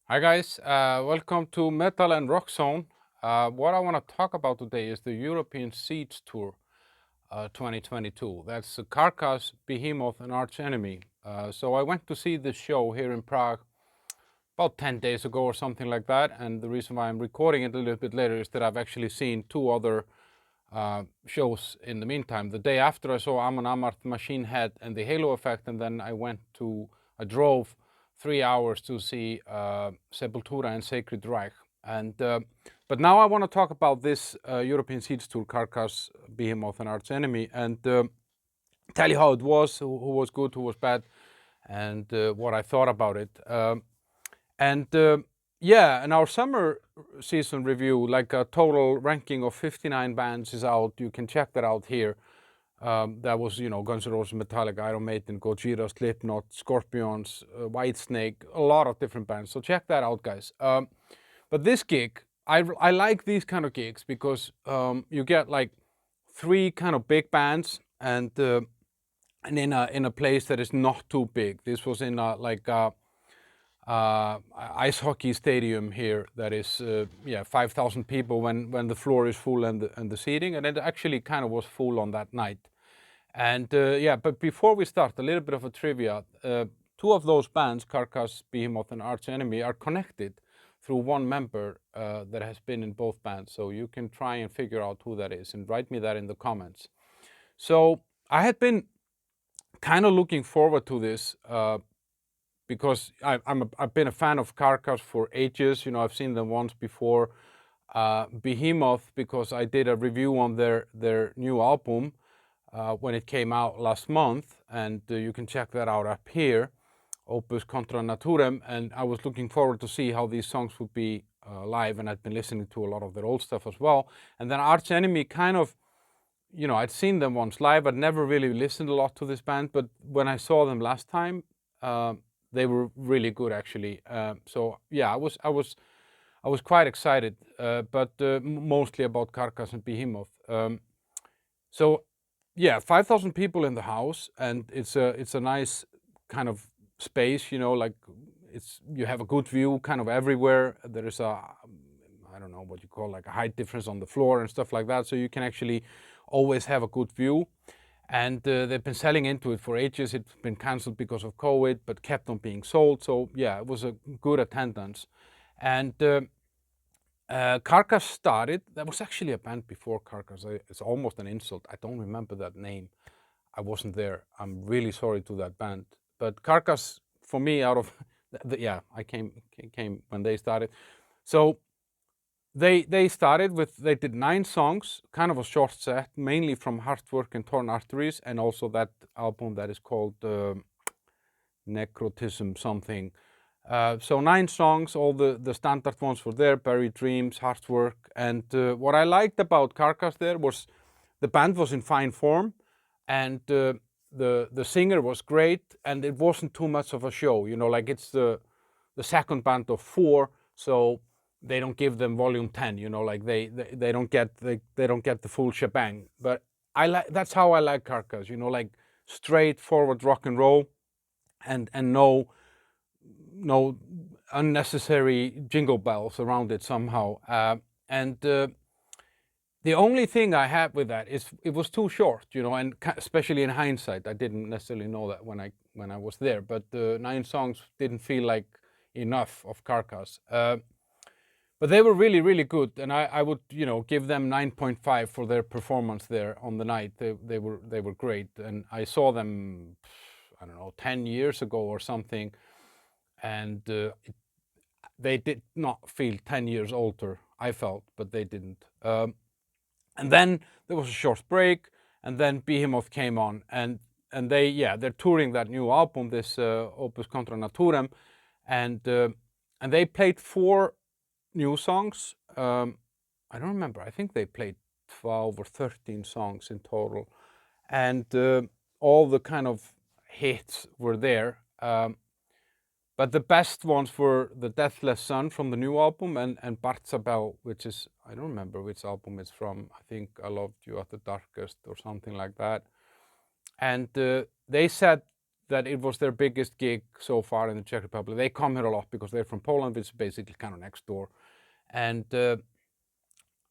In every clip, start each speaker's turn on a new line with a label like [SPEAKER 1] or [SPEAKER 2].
[SPEAKER 1] Hi guys, welcome to Metal and Rock Zone. What I want to talk about today is the European Siege Tour 2022. That's Carcass, Behemoth and Arch Enemy. So I went to see this show here in Prague about 10 days ago or something like that. And the reason why I'm recording it a little bit later is that I've actually seen two other shows in the meantime. The day after I saw Amon Amarth, Machine Head and the Halo Effect, and then I drove 3 hours to see Sepultura and Sacred Reich. But now I want to talk about this European Siege Tour, Carcass, Behemoth and Arch Enemy, and tell you how it was, who was good, who was bad, and what I thought about it. And yeah, in our summer season review, like a total ranking of 59 bands is out. You can check that out here. That was, Guns N' Roses, Metallica, Iron Maiden, Gojira, Slipknot, Scorpions, Whitesnake, a lot of different bands. So check that out, guys. But this gig, I like these kind of gigs because you get like three kind of big bands and in a place that is not too big. This was in ice hockey stadium here that is 5,000 people when the floor is full and the seating, and it actually kind of was full on that night. And but before we start, a little bit of a trivia. Two of those bands, Carcass, Behemoth and Arch Enemy, are connected through one member that has been in both bands. So you can try and figure out who that is and write me that in the comments. So I had been kind of looking forward to this because I've been a fan of Carcass for ages. I've seen them once before. Behemoth, because I did a review on their new album when it came out last month, and you can check that out up here, Opus Contra Naturem. And I was looking forward to see how these songs would be live, and I'd been listening to a lot of their old stuff as well. And then Arch Enemy kind of, I'd seen them once live. I'd never really listened a lot to this band, but when I saw them last time, they were really good actually. So yeah, I was quite excited, but mostly about Carcass and Behemoth. So yeah, 5,000 people in the house, and it's a nice kind of space, like you have a good view kind of everywhere. There is I don't know what you call like a height difference on the floor and stuff like that, so you can actually always have a good view. And they've been selling into it for ages. It's been cancelled because of COVID, but kept on being sold. So yeah, it was a good attendance. And Carcass started. There was actually a band before Carcass. It's almost an insult. I don't remember that name. I wasn't there. I'm really sorry to that band. But Carcass, for me, out of I came when they started. So they started with, they did 9 songs, kind of a short set, mainly from Heartwork and Torn Arteries, and also that album that is called Necrotism something. So 9 songs, all the standard ones were there, Buried Dreams, Heartwork. And what I liked about Carcass there was the band was in fine form, and the singer was great, and it wasn't too much of a show, like it's the second band of 4, so they don't give them volume 10, like they don't get the full shebang. But that's how I like Carcass, like straightforward rock and roll, and no unnecessary jingle bells around it somehow. And the only thing I had with that is it was too short, and especially in hindsight, I didn't necessarily know that when I was there. But 9 songs didn't feel like enough of Carcass. But they were really, really good, and I would, give them 9.5 for their performance there on the night. They were great, and I saw them, I don't know, 10 years ago or something, and they did not feel 10 years older. I felt, but they didn't. And then there was a short break, and then Behemoth came on, and they're touring that new album, this Opus Contra Naturem, and they played 4 new songs. I don't remember. I think they played 12 or 13 songs in total, and all the kind of hits were there. But the best ones were the Deathless Sun from the new album, and Bartzabel, which is, I don't remember which album it's from. I think I Loved You at the Darkest or something like that. And they said that it was their biggest gig so far in the Czech Republic. They come here a lot because they're from Poland, which is basically kind of next door. And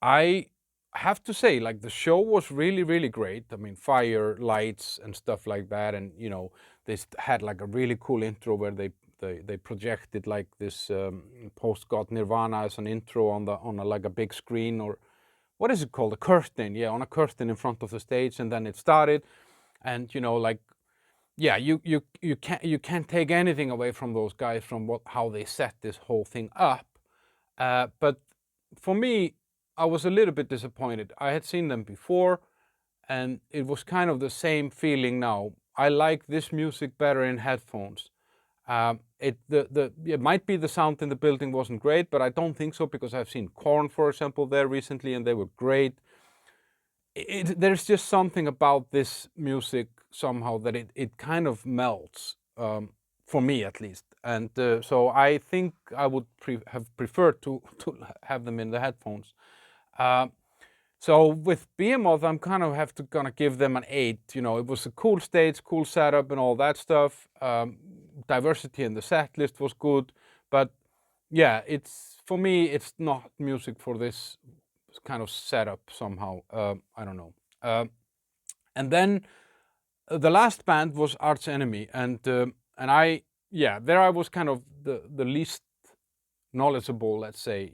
[SPEAKER 1] I have to say, like, the show was really, really great. I mean, fire, lights, and stuff like that. And they had like a really cool intro where they projected like this post-God Nirvana as an intro on like a big screen, or what is it called? A curtain, yeah, on a curtain in front of the stage, and then it started. And like, yeah, you can't take anything away from those guys from how they set this whole thing up. But for me, I was a little bit disappointed. I had seen them before, and it was kind of the same feeling now. I like this music better in headphones. It might be the sound in the building wasn't great, but I don't think so, because I've seen Korn, for example, there recently, and they were great. There's just something about this music somehow that it kind of melts, for me at least. And so I think I would have preferred to have them in the headphones. So with Behemoth, I'm kind of gonna give them an 8. It was a cool stage, cool setup, and all that stuff. Diversity in the set list was good, but yeah, for me, it's not music for this kind of setup somehow. I don't know. And then the last band was Arch Enemy, and there I was kind of the least knowledgeable, let's say.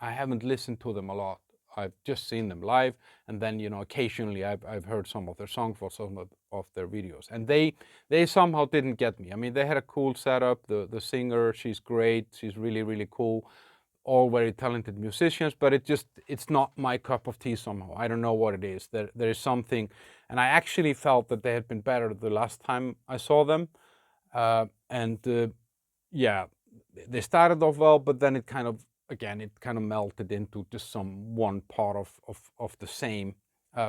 [SPEAKER 1] I haven't listened to them a lot. I've just seen them live, and then occasionally I've heard some of their songs or some of their videos, and they somehow didn't get me. I mean, they had a cool setup. The singer, she's great. She's really, really cool. All very talented musicians, but it's not my cup of tea somehow. I don't know what it is. There is something, and I actually felt that they had been better the last time I saw them, and yeah, they started off well, but then it kind of melted into just some one part of the same.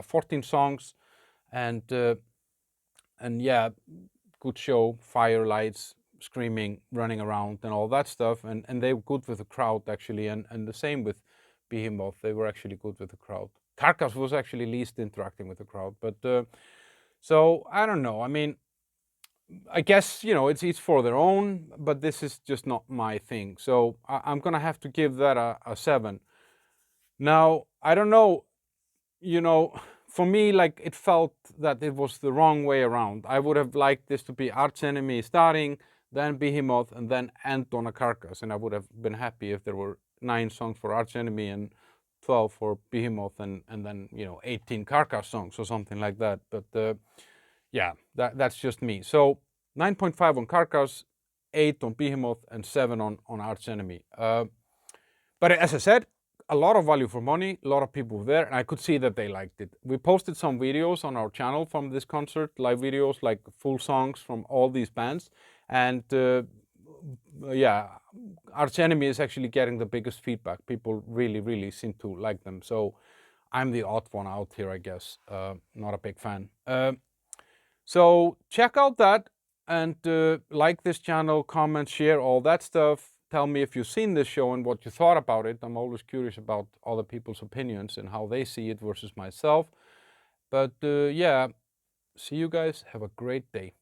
[SPEAKER 1] 14 songs, and yeah, good show, fire, lights, screaming, running around, and all that stuff. And they were good with the crowd, actually, and the same with Behemoth. They were actually good with the crowd. Carcass was actually least interacting with the crowd, but so I don't know. I mean, I guess it's each for their own, but this is just not my thing. So I'm gonna have to give that a 7. Now I don't know. For me, like, it felt that it was the wrong way around. I would have liked this to be Arch Enemy starting, then Behemoth, and then end on a Carcass, and I would have been happy if there were 9 songs for Arch Enemy and 12 for Behemoth, and then 18 Carcass songs or something like that. But yeah, that's just me. So 9.5 on Carcass, 8 on Behemoth, and 7 on Arch Enemy. But as I said, a lot of value for money, a lot of people were there, and I could see that they liked it. We posted some videos on our channel from this concert, live videos, like full songs from all these bands. And yeah, Arch Enemy is actually getting the biggest feedback. People really, really seem to like them. So I'm the odd one out here, I guess. Not a big fan. So check out that, and like this channel, comment, share, all that stuff. Tell me if you've seen this show and what you thought about it. I'm always curious about other people's opinions and how they see it versus myself. But yeah, see you guys. Have a great day.